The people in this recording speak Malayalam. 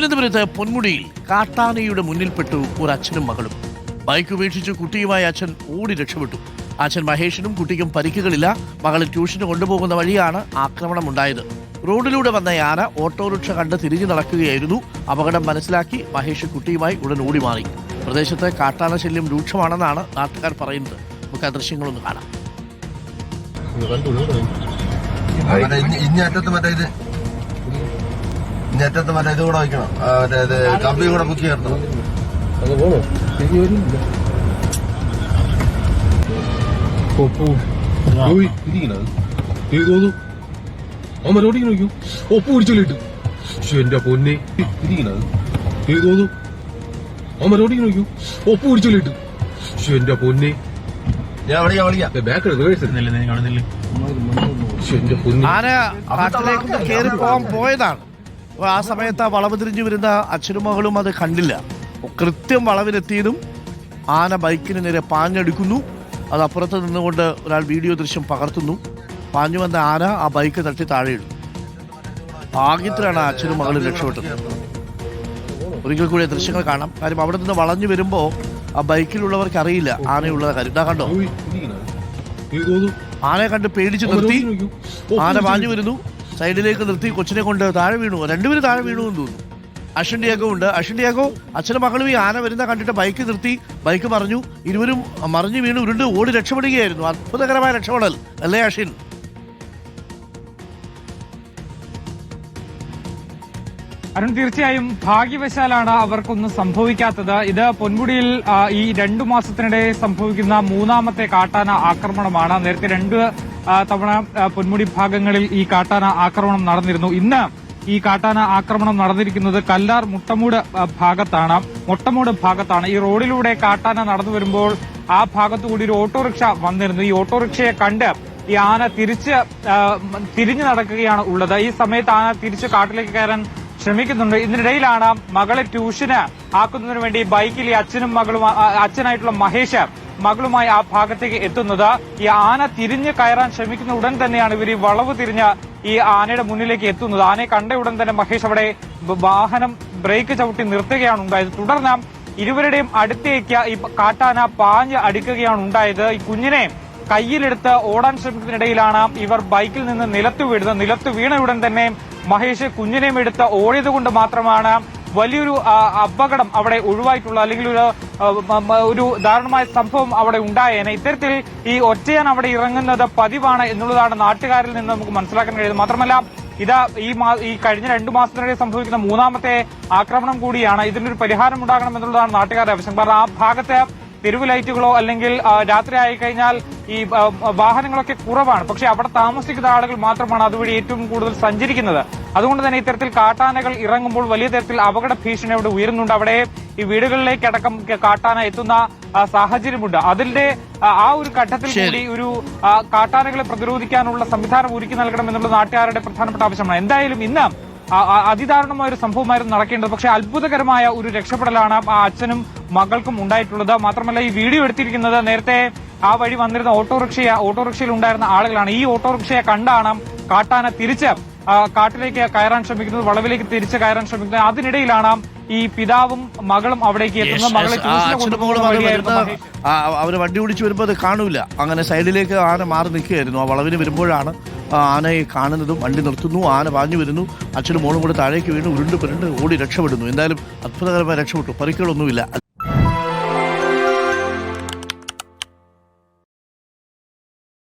തിരുവനന്തപുരത്ത് പൊന്മുടിയിൽ കാട്ടാനയുടെ മുന്നിൽപ്പെട്ടു ഒരു അച്ഛനും മകളും. ബൈക്ക് ഉപേക്ഷിച്ച് കുട്ടിയുമായി അച്ഛൻ ഓടി രക്ഷപ്പെട്ടു. അച്ഛൻ മഹേഷിനും കുട്ടിക്കും പരിക്കുകളില്ല. മകളെ ട്യൂഷന് കൊണ്ടുപോകുന്ന വഴിയാണ് ആക്രമണമുണ്ടായത്. റോഡിലൂടെ വന്ന ആന ഓട്ടോറിക്ഷ കണ്ട് തിരിഞ്ഞു നടക്കുകയായിരുന്നു. അപകടം മനസ്സിലാക്കി മഹേഷ് കുട്ടിയുമായി ഉടൻ ഓടി മാറി. പ്രദേശത്ത് കാട്ടാന ശല്യം രൂക്ഷമാണെന്നാണ് നാട്ടുകാർ പറയുന്നത്. നമുക്ക് ആ ദൃശ്യങ്ങളൊന്ന് കാണാം. നെറ്റത്ത് മറ്റേ ഇത് കൂടെ വയ്ക്കണം, കമ്പി കൂടെ ബുക്ക് ചേർത്തണം. അമ്മരോടി നോക്കൂ, ഒപ്പ് പിടിച്ചോളിട്ട് എന്റെ പൊന്നെ ഇരിക്കണത് ഏതോന്നു. അമ്മരോടി നോക്കൂ, ഒപ്പ് പിടിച്ചോളിട്ട് എന്റെ പൊന്നെ ആന കാട്ടിലേക്ക് കയറി പോകാൻ പോയതാണ്. ആ സമയത്ത് ആ വളവ് തിരിഞ്ഞു വരുന്ന അച്ഛനും മകളും അത് കണ്ടില്ല. കൃത്യം വളവിലെത്തിയതും ആന ബൈക്കിന് നേരെ പാഞ്ഞെടുക്കുന്നു. അത് അപ്പുറത്ത് നിന്നുകൊണ്ട് ഒരാൾ വീഡിയോ ദൃശ്യം പകർത്തുന്നു. പാഞ്ഞു വന്ന ആന ആ ബൈക്ക് തട്ടി താഴെയിടും. ഭാഗ്യത്തിലാണ് അച്ഛനും മകളും രക്ഷപ്പെട്ടത്. ഒരിക്കൽ കൂടി ദൃശ്യങ്ങൾ കാണാം. കാര്യം അവിടെ നിന്ന് വളഞ്ഞു വരുമ്പോൾ ആ ബൈക്കിലുള്ളവർക്ക് അറിയില്ല ആനയുള്ള കാര്യം. ഇതാ കണ്ടോ, ആനയെ കണ്ട് പേടിച്ച് നിർത്തി. ആന പാഞ്ഞു വരുന്നു, സൈഡിലേക്ക് നിർത്തി കൊച്ചിനെ കൊണ്ട് താഴെ വീണു. രണ്ടുപേരും താഴെ വീണു എന്ന് തോന്നുന്നു. അശ്വന്റിയാഗോ ഉണ്ട്. അശ്വന്റിയാഗോ അച്ഛനും മകളും ഈ ആന വരുന്ന കണ്ടിട്ട് ബൈക്ക് നിർത്തി. ബൈക്ക് മറിഞ്ഞു. ഇരുവരും മറിഞ്ഞു വീണു ഉരുണ്ട് ഓടി രക്ഷപ്പെടുകയായിരുന്നു. അത്ഭുതകരമായ രക്ഷപ്പെടൽ അല്ലേ അശ്വിൻ? അരുൺ, തീർച്ചയായും ഭാഗ്യവശാലാണ് അവർക്കൊന്നും സംഭവിക്കാത്തത്. ഇത് പൊന്മുടിയിൽ ഈ 2 മാസത്തിനിടെ സംഭവിക്കുന്ന 3ാമത്തെ കാട്ടാന ആക്രമണമാണ്. നേരത്തെ 2 തവണ പൊന്മുടി ഭാഗങ്ങളിൽ ഈ കാട്ടാന ആക്രമണം നടന്നിരുന്നു. ഇന്ന് ഈ കാട്ടാന ആക്രമണം നടന്നിരിക്കുന്നത് കല്ലാർ മുട്ടമൂട് ഭാഗത്താണ്. ഈ റോഡിലൂടെ കാട്ടാന നടന്നു വരുമ്പോൾ ആ ഭാഗത്തുകൂടി ഒരു ഓട്ടോറിക്ഷ വന്നിരുന്നു. ഈ ഓട്ടോറിക്ഷയെ കണ്ട് ഈ ആന തിരിഞ്ഞു നടക്കുകയാണ് ഉള്ളത്. ഈ സമയത്ത് ആന തിരിച്ച് കാട്ടിലേക്ക് കയറാൻ ശ്രമിക്കുന്നുണ്ട്. ഇതിനിടയിലാണ് മകളെ ട്യൂഷന് ആക്കുന്നതിന് വേണ്ടി ബൈക്കിൽ ഈ അച്ഛനായിട്ടുള്ള മഹേഷ് മകളുമായി ആ ഭാഗത്തേക്ക് എത്തുന്നത്. ഈ ആന തിരിഞ്ഞ് കയറാൻ ശ്രമിക്കുന്ന ഉടൻ തന്നെയാണ് ഇവർ ഈ വളവ് തിരിഞ്ഞ് ഈ ആനയുടെ മുന്നിലേക്ക് എത്തുന്നത്. ആനയെ കണ്ട ഉടൻ തന്നെ മഹേഷ് അവിടെ വാഹനം ബ്രേക്ക് ചവിട്ടി നിർത്തുകയാണ് ഉണ്ടായത്. തുടർന്ന് ഇരുവരുടെയും അടുത്തേക്ക് ഈ കാട്ടാന പാഞ്ഞ് അടിക്കുകയാണ് ഉണ്ടായത്. ഈ കുഞ്ഞിനെ കയ്യിലെടുത്ത് ഓടാൻ ശ്രമിക്കുന്നതിനിടയിലാണ് ഇവർ ബൈക്കിൽ നിന്ന് നിലത്ത് വീഴുന്നത്. നിലത്ത് വീണ ഉടൻ തന്നെ മഹേഷ് കുഞ്ഞിനെയും എടുത്ത് ഓടിയതുകൊണ്ട് മാത്രമാണ് വലിയൊരു അപകടം അവിടെ ഒഴിവായിട്ടുള്ളത്. അല്ലെങ്കിൽ ഒരു ദാരുണമായ സംഭവം അവിടെ ഉണ്ടായേനെ. ഇത്തരത്തിൽ ഈ ഒറ്റയാൻ അവിടെ ഇറങ്ങുന്നത് പതിവാണ് എന്നുള്ളതാണ് നാട്ടുകാരിൽ നിന്ന് നമുക്ക് മനസ്സിലാക്കാൻ കഴിയുന്നത്. മാത്രമല്ല ഇത് ഈ കഴിഞ്ഞ 2 മാസത്തിനിടെ സംഭവിക്കുന്ന 3ാമത്തെ ആക്രമണം കൂടിയാണ്. ഇതിനൊരു പരിഹാരം ഉണ്ടാകണം എന്നുള്ളതാണ് നാട്ടുകാരുടെ ആവശ്യം. കാരണം ആ ഭാഗത്ത് തെരുവ് ലൈറ്റുകളോ അല്ലെങ്കിൽ രാത്രി ആയി കഴിഞ്ഞാൽ ഈ വാഹനങ്ങളൊക്കെ കുറവാണ്. പക്ഷെ അവിടെ താമസിക്കുന്ന ആളുകൾ മാത്രമാണ് അതുവഴി ഏറ്റവും കൂടുതൽ സഞ്ചരിക്കുന്നത്. അതുകൊണ്ട് തന്നെ ഇത്തരത്തിൽ കാട്ടാനകൾ ഇറങ്ങുമ്പോൾ വലിയ തരത്തിൽ അപകട ഭീഷണി അവിടെ ഉയരുന്നുണ്ട്. അവിടെ ഈ വീടുകളിലേക്കടക്കം കാട്ടാന എത്തുന്ന സാഹചര്യമുണ്ട്. അതിന്റെ ആ ഒരു ഘട്ടത്തിൽ കൂടി ഒരു കാട്ടാനകളെ പ്രതിരോധിക്കാനുള്ള സംവിധാനം ഒരുക്കി നൽകണം എന്നുള്ള നാട്ടുകാരുടെ പ്രധാനപ്പെട്ട ആവശ്യമാണ്. എന്തായാലും ഇന്ന് അതിദാരുണമായ ഒരു സംഭവമായിരുന്നു നടക്കേണ്ടത്. പക്ഷെ അത്ഭുതകരമായ ഒരു രക്ഷപ്പെടലാണ് ആ അച്ഛനും മകൾക്കും ഉണ്ടായിട്ടുള്ളത്. മാത്രമല്ല ഈ വീഡിയോ എടുത്തിരിക്കുന്നത് നേരത്തെ ആ വഴി വന്നിരുന്ന ഓട്ടോറിക്ഷയിൽ ഉണ്ടായിരുന്ന ആളുകളാണ്. ഈ ഓട്ടോറിക്ഷയെ കണ്ടാണ് കാട്ടാന തിരിച്ച് കാട്ടിലേക്ക് കയറാൻ ശ്രമിക്കുന്നത്, വളവിലേക്ക് തിരിച്ച് കയറാൻ ശ്രമിക്കുന്നത്. അതിനിടയിലാണ് ഈ പിതാവും മകളും അവിടേക്ക് എത്തുന്നത്. മകളെ അവര് വണ്ടി ഓടിച്ചു വരുമ്പോൾ അത് കാണൂല. അങ്ങനെ സൈഡിലേക്ക് ആന മാറി നിൽക്കുകയായിരുന്നു. ആ വളവിന് വരുമ്പോഴാണ് ആനയെ കാണുന്നതും. വണ്ടി നിർത്തുന്നു, ആന പാഞ്ഞു വരുന്നു. അച്ഛനും മോളും കൂടെ താഴേക്ക് വീണ് ഉരുണ്ട് ഓടി രക്ഷപ്പെടുന്നു. എന്തായാലും അത്ഭുതകരമായി രക്ഷപ്പെട്ടു. പരിക്കുകളൊന്നുമില്ല.